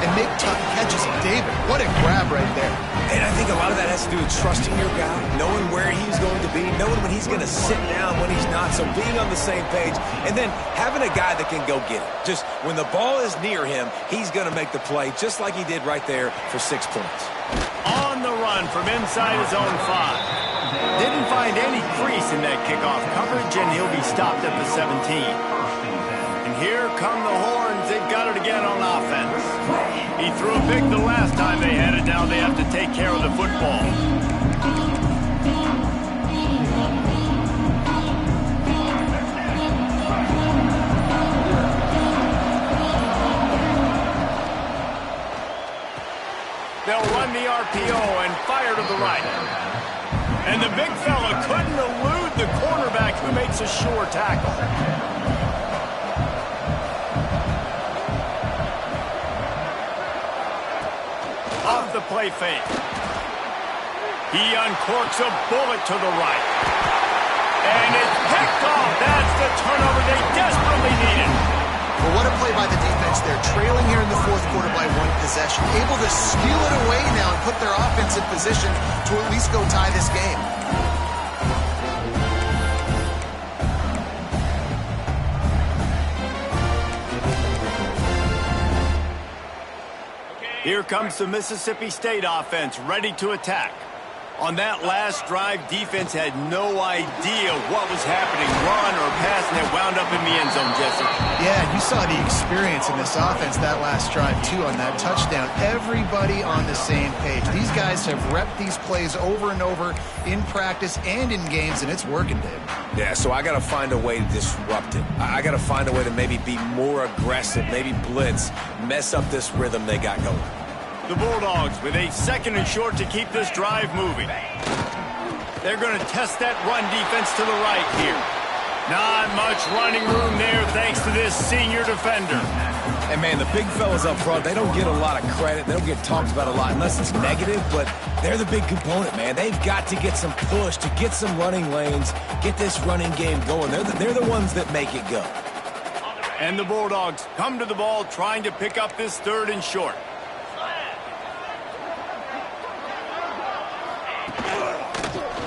and make tough catches. David, what a grab right there. And I think a lot of that has to do with trusting your guy, knowing where he's going to be, knowing when he's going to sit down, when he's not, so being on the same page, and then having a guy that can go get it. Just when the ball is near him, he's going to make the play, just like he did right there for 6 points. On the run from inside his own 5. Didn't find any crease in that kickoff coverage, and he'll be stopped at the 17. And here come the horns. They've got it again on offense. He threw a pick the last time they had it. Now they have to take care of the football. They'll run the RPO and fire to the right. And the big fella couldn't elude the cornerback who makes a sure tackle. Off the play fake. He uncorks a bullet to the right. And it's picked off. That's the turnover they desperately needed. Well, what a play by the defense. They're trailing here in the fourth quarter by 1 possession, able to steal it away now and put their offense in position to at least go tie this game. Here comes the Mississippi State offense ready to attack. On that last drive, defense had no idea what was happening, run or pass, and it wound up in the end zone, Jesse. Yeah, and you saw the experience in this offense that last drive, too, on that touchdown. Everybody on the same page. These guys have repped these plays over and over in practice and in games, and it's working, Dave. Yeah, so I got to find a way to disrupt it. I got to find a way to maybe be more aggressive, maybe blitz, mess up this rhythm they got going. The Bulldogs with a 2nd and short to keep this drive moving. They're going to test that run defense to the right here. Not much running room there thanks to this senior defender. And, man, the big fellas up front, they don't get a lot of credit. They don't get talked about a lot unless it's negative, but they're the big component, man. They've got to get some push, to get some running lanes, get this running game going. They're the ones that make it go. And the Bulldogs come to the ball trying to pick up this 3rd and short.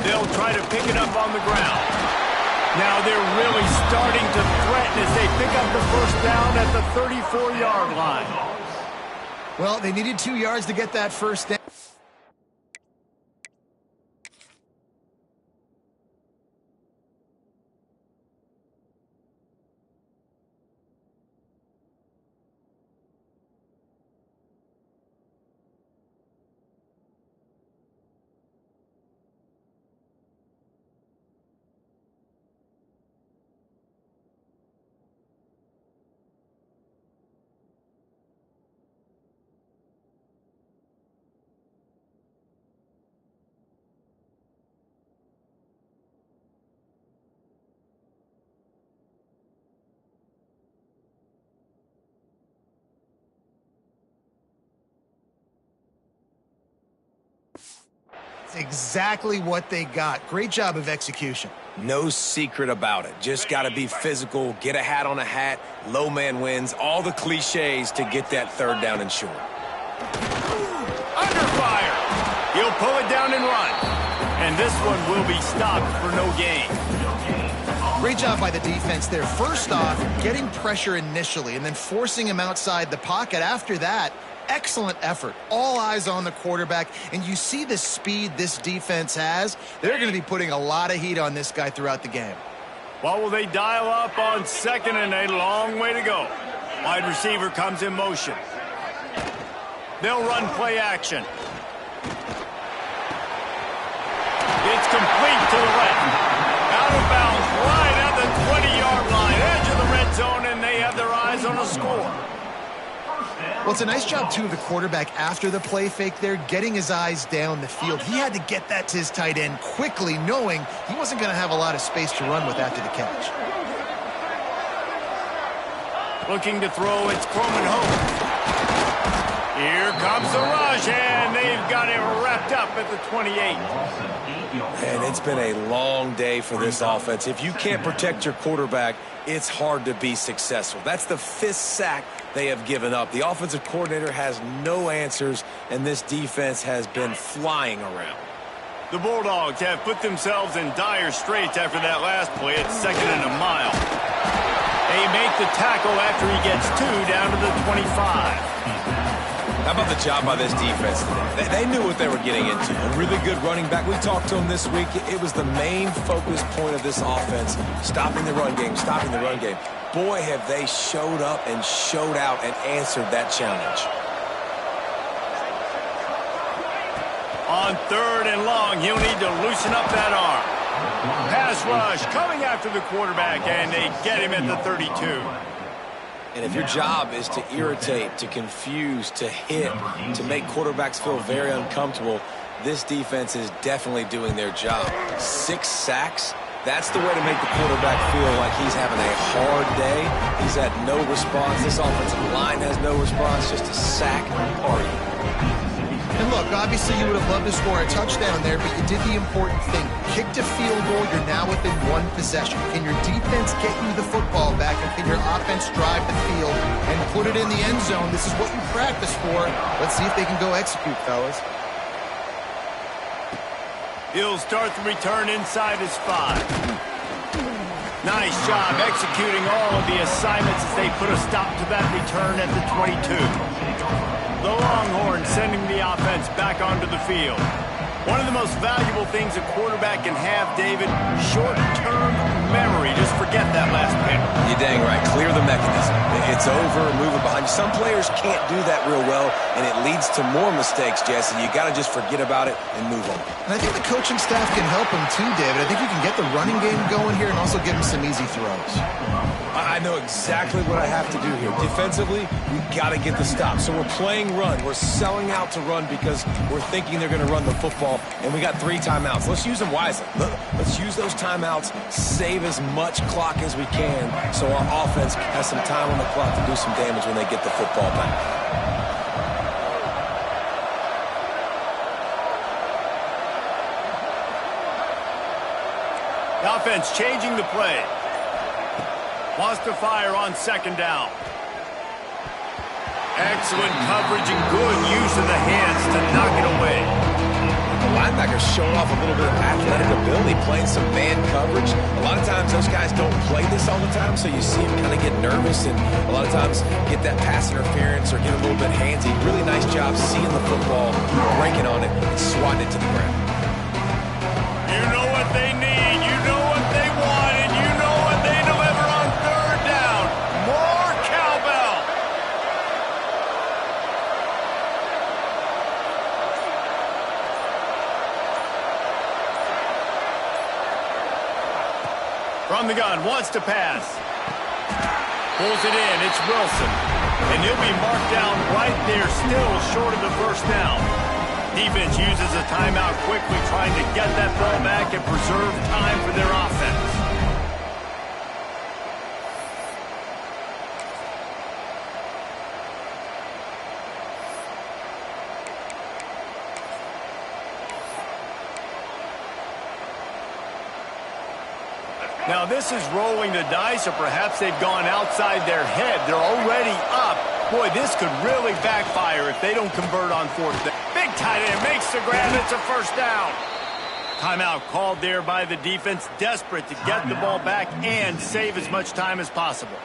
They'll try to pick it up on the ground. Now they're really starting to threaten as they pick up the first down at the 34-yard line. Well, they needed 2 yards to get that first down. It's exactly what they got. Great job of execution. No secret about it. Just got to be physical, get a hat on a hat, low man wins, all the cliches to get that third down and short. Under fire. He'll pull it down and run. And this one will be stopped for no gain. Great job by the defense there. First off, getting pressure initially and then forcing him outside the pocket. After that, excellent effort. All eyes on the quarterback. And you see the speed this defense has. They're going to be putting a lot of heat on this guy throughout the game. What will they dial up on second and a long way to go? Wide receiver comes in motion. They'll run play action. It's complete to the left. Out of bounds right at the 20-yard line. Edge of the red zone, and they have their eyes on a score. Well, it's a nice job, too, of the quarterback after the play fake there, getting his eyes down the field. He had to get that to his tight end quickly, knowing he wasn't going to have a lot of space to run with after the catch. Looking to throw, it's Croman home. Here comes the rush, and they've got it wrapped up at the 28. And it's been a long day for this offense. If you can't protect your quarterback, it's hard to be successful. That's the 5th sack they have given up. The offensive coordinator has no answers, and this defense has been flying around. The Bulldogs have put themselves in dire straits after that last play. It's second and a mile. They make the tackle after he gets 2 down to the 25. How about the job by this defense today? They knew what they were getting into. A really good running back. We talked to him this week. It was the main focus point of this offense, stopping the run game, stopping the run game. Boy, have they showed up and showed out and answered that challenge. On third and long, he'll need to loosen up that arm. Pass rush coming after the quarterback, and they get him at the 32. And if your job is to irritate, to confuse, to hit, to make quarterbacks feel very uncomfortable, this defense is definitely doing their job. 6 sacks, that's the way to make the quarterback feel like he's having a hard day. He's had no response. This offensive line has no response, just a sack party. And look, obviously you would have loved to score a touchdown there, but you did the important thing. Kicked a field goal, you're now within 1 possession. Can your defense get you the football back, and can your offense drive the field and put it in the end zone? This is what you practice for. Let's see if they can go execute, fellas. He'll start the return inside his 5. Nice job executing all of the assignments as they put a stop to that return at the 22. The Longhorns sending the offense back onto the field. One of the most valuable things a quarterback can have, David, short-term memory. Just forget that last pick. You're dang right. Clear the mechanism. It's over, move it behind you. Some players can't do that real well, and it leads to more mistakes, Jesse. You got to just forget about it and move on. And I think the coaching staff can help him too, David. I think you can get the running game going here and also give him some easy throws. I know exactly what I have to do here. Defensively, we got to get the stop. So we're playing run. We're selling out to run because we're thinking they're going to run the football, and we got 3 timeouts. Let's use them wisely. Let's use those timeouts, save as much clock as we can so our offense has some time on the clock to do some damage when they get the football back. The offense changing the play. Wants to fire on second down. Excellent coverage and good use of the hands to knock it away. The linebacker's showing off a little bit of athletic ability, playing some man coverage. A lot of times those guys don't play this all the time, so you see him kind of get nervous and a lot of times get that pass interference or get a little bit handsy. Really nice job seeing the football, breaking on it, and swatting it to the ground. You know what they need, you know what they want, and you know what they deliver on third down. More cowbell. From the gun, wants to pass. Pulls it in, it's Wilson. And he'll be marked down right there, still short of the first down. Defense uses a timeout quickly, trying to get that ball back and preserve time for their offense. Now this is rolling the dice, or perhaps they've gone outside their head. They're already up. Boy, this could really backfire if they don't convert on fourth down. Big tight end makes the grab. It's a first down. Timeout called there by the defense, desperate to get the ball back and save as much time as possible.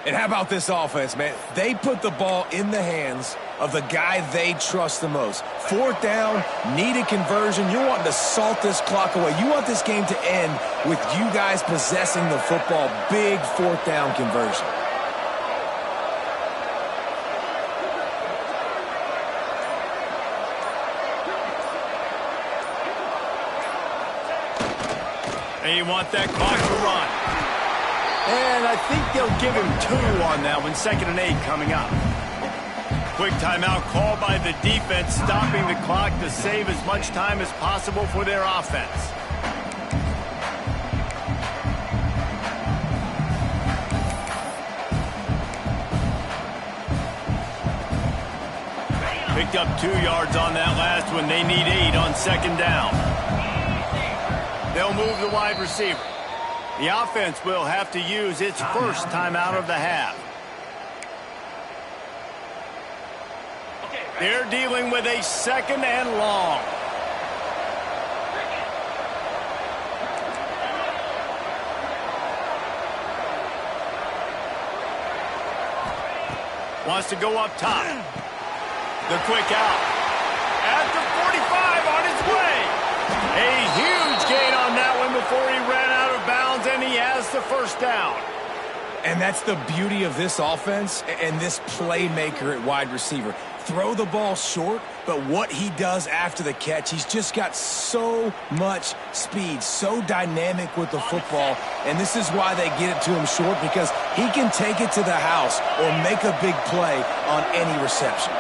And how about this offense, man? They put the ball in the hands of the guy they trust the most. Fourth down, needed conversion. You're wanting to salt this clock away. You want this game to end with you guys possessing the football. Big fourth down conversion. And you want that clock to run. And I think they'll give him 2 on that one. 2nd and 8 coming up. Quick timeout called by the defense, stopping the clock to save as much time as possible for their offense. Picked up 2 yards on that last one. They need 8 on 2nd down. They'll move the wide receiver. The offense will have to use its first timeout of the half. They're dealing with a 2nd and long. Wants to go up top. The quick out. At the 45 on his way. A huge gain on that one before he ran out of bounds, and he has the first down. And that's the beauty of this offense and this playmaker at wide receiver. Throw the ball short, but what he does after the catch, he's just got so much speed, so dynamic with the football, and this is why they get it to him short, because he can take it to the house or make a big play on any reception.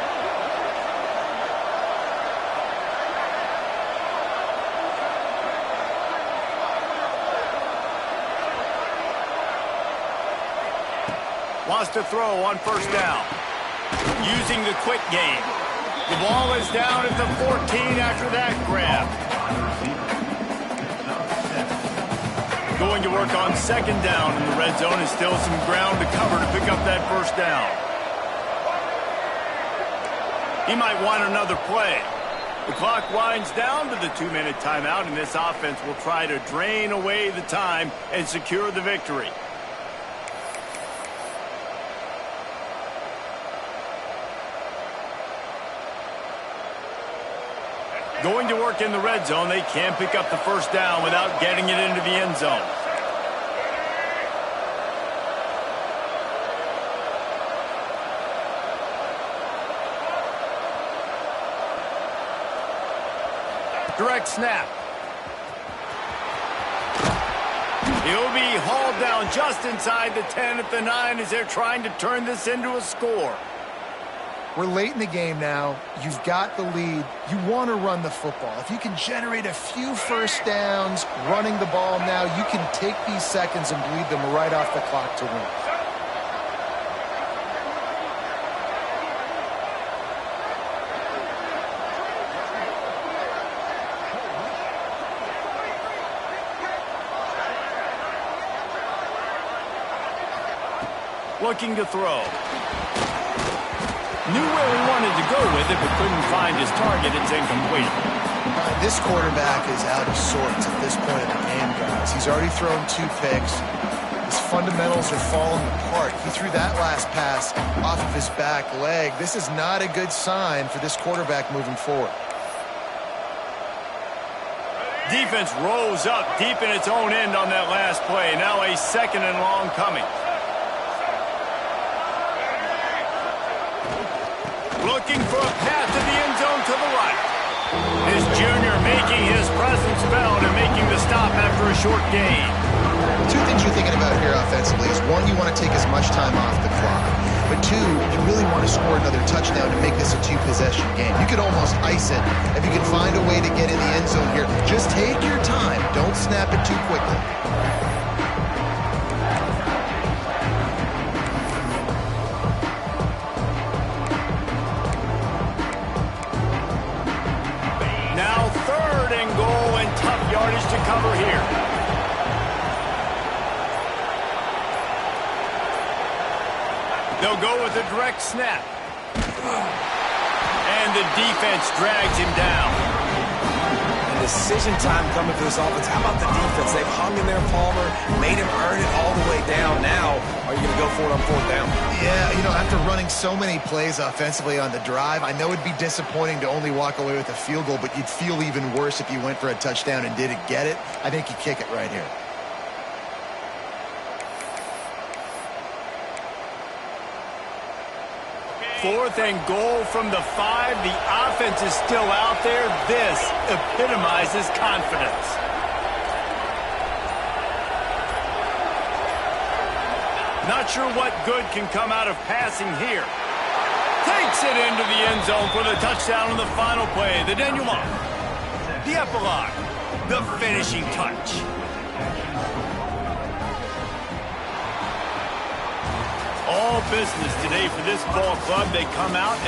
Wants to throw on first down. Using the quick game. The ball is down at the 14 after that grab. Going to work on 2nd down in the red zone, and still some ground to cover to pick up that first down. He might want another play. The clock winds down to the 2-minute timeout, and this offense will try to drain away the time and secure the victory. Going to work in the red zone. They can't pick up the first down without getting it into the end zone. Direct snap. He'll be hauled down just inside the 10 at the 9 as they're trying to turn this into a score. We're late in the game now. You've got the lead. You want to run the football. If you can generate a few first downs running the ball now, you can take these seconds and bleed them right off the clock to win. Looking to throw. Knew where he wanted to go with it, but couldn't find his target. It's incomplete. This quarterback is out of sorts at this point in the game, guys. He's already thrown 2 picks. His fundamentals are falling apart. He threw that last pass off of his back leg. This is not a good sign for this quarterback moving forward. Defense rose up deep in its own end on that last play. Now a 2nd and long coming. Looking for a path to the end zone to the right. This junior making his presence felt and making the stop after a short gain. 2 things you're thinking about here offensively is, 1, you want to take as much time off the clock. But 2, you really want to score another touchdown to make this a 2-possession game. You could almost ice it if you can find a way to get in the end zone here. Just take your time. Don't snap it too quickly. Now 3rd and goal, and tough yardage to cover here. They'll go with a direct snap. And the defense drags him down. And decision time coming for this offense. How about the defense? They've hung in there, Palmer, made him earn it all the way down. Now, are you going to go for it on 4th down? Yeah, you know, after running so many plays offensively on the drive, I know it'd be disappointing to only walk away with a field goal, but you'd feel even worse if you went for a touchdown and didn't get it. I think you kick it right here. Fourth and goal from the 5. The offense is still out there. This epitomizes confidence. Not sure what good can come out of passing here. Takes it into the end zone for the touchdown on the final play. The denouement. The epilogue. The finishing touch. All business today for this ball club. They come out